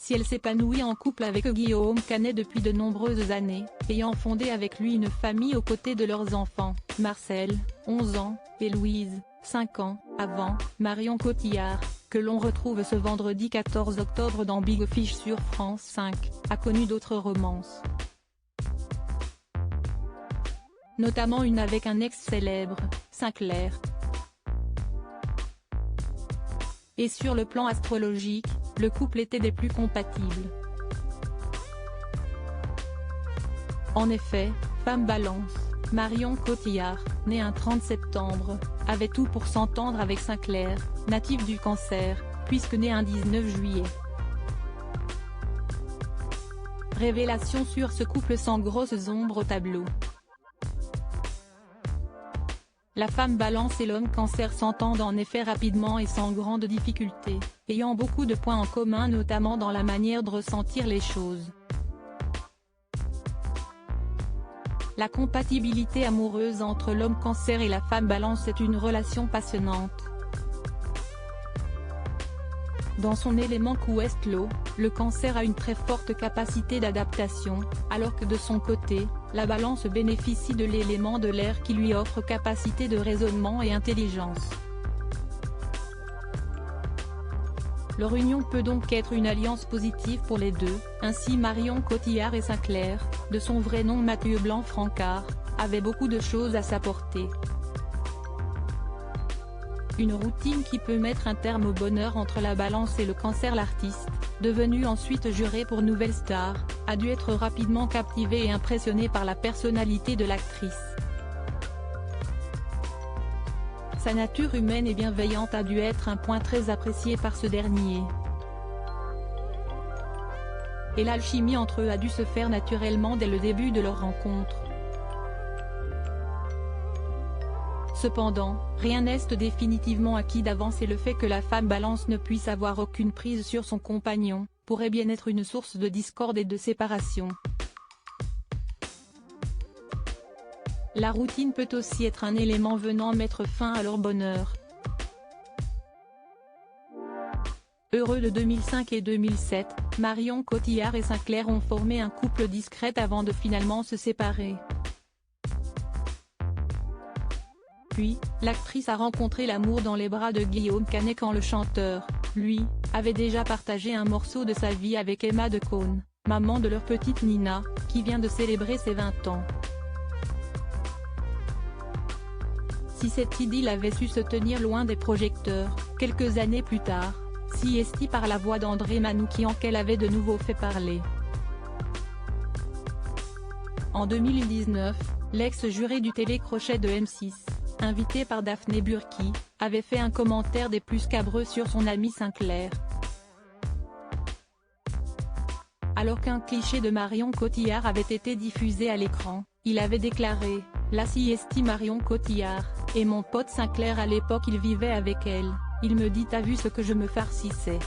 si elle s'épanouit en couple avec Guillaume Canet depuis de nombreuses années, ayant fondé avec lui une famille aux côtés de leurs enfants, Marcel, 11 ans, et Louise, 5 ans, avant, Marion Cotillard, que l'on retrouve ce vendredi 14 octobre dans Big Fish sur France 5, a connu d'autres romances. Notamment une avec un ex-célèbre, Sinclair. Et sur le plan astrologique, le couple était des plus compatibles. En effet, femme Balance, Marion Cotillard, née un 30 septembre, avait tout pour s'entendre avec Sinclair, natif du Cancer, puisque né un 19 juillet. Révélation sur ce couple sans grosses ombres au tableau. La femme Balance et l'homme Cancer s'entendent en effet rapidement et sans grande difficulté, ayant beaucoup de points en commun notamment dans la manière de ressentir les choses. La compatibilité amoureuse entre l'homme Cancer et la femme Balance est une relation passionnante. Dans son élément Quest-Lo, le Cancer a une très forte capacité d'adaptation, alors que de son côté, la Balance bénéficie de l'élément de l'air qui lui offre capacité de raisonnement et intelligence. Leur union peut donc être une alliance positive pour les deux, ainsi Marion Cotillard et Sinclair, de son vrai nom Mathieu Blanc-Francard, avaient beaucoup de choses à s'apporter. Une routine qui peut mettre un terme au bonheur entre la Balance et le Cancer. L'artiste, devenu ensuite juré pour Nouvelle Star, a dû être rapidement captivé et impressionné par la personnalité de l'actrice. Sa nature humaine et bienveillante a dû être un point très apprécié par ce dernier. Et l'alchimie entre eux a dû se faire naturellement dès le début de leur rencontre. Cependant, rien n'est définitivement acquis d'avance et le fait que la femme Balance ne puisse avoir aucune prise sur son compagnon, pourrait bien être une source de discorde et de séparation. La routine peut aussi être un élément venant mettre fin à leur bonheur. Heureux de 2005 et 2007, Marion Cotillard et Sinclair ont formé un couple discret avant de finalement se séparer. Puis, l'actrice a rencontré l'amour dans les bras de Guillaume Canet quand le chanteur, lui, avait déjà partagé un morceau de sa vie avec Emma Decaune, maman de leur petite Nina, qui vient de célébrer ses 20 ans. Si cette idylle avait su se tenir loin des projecteurs, quelques années plus tard, si esti par la voix d'André Manoukian qu'elle avait de nouveau fait parler. En 2019, l'ex-juré du télécrochet de M6, invité par Daphné Burki, avait fait un commentaire des plus scabreux sur son ami Sinclair. Alors qu'un cliché de Marion Cotillard avait été diffusé à l'écran, il avait déclaré « La siesti Marion Cotillard, et mon pote Sinclair à l'époque il vivait avec elle, il me dit t'as vu ce que je me farcissais ».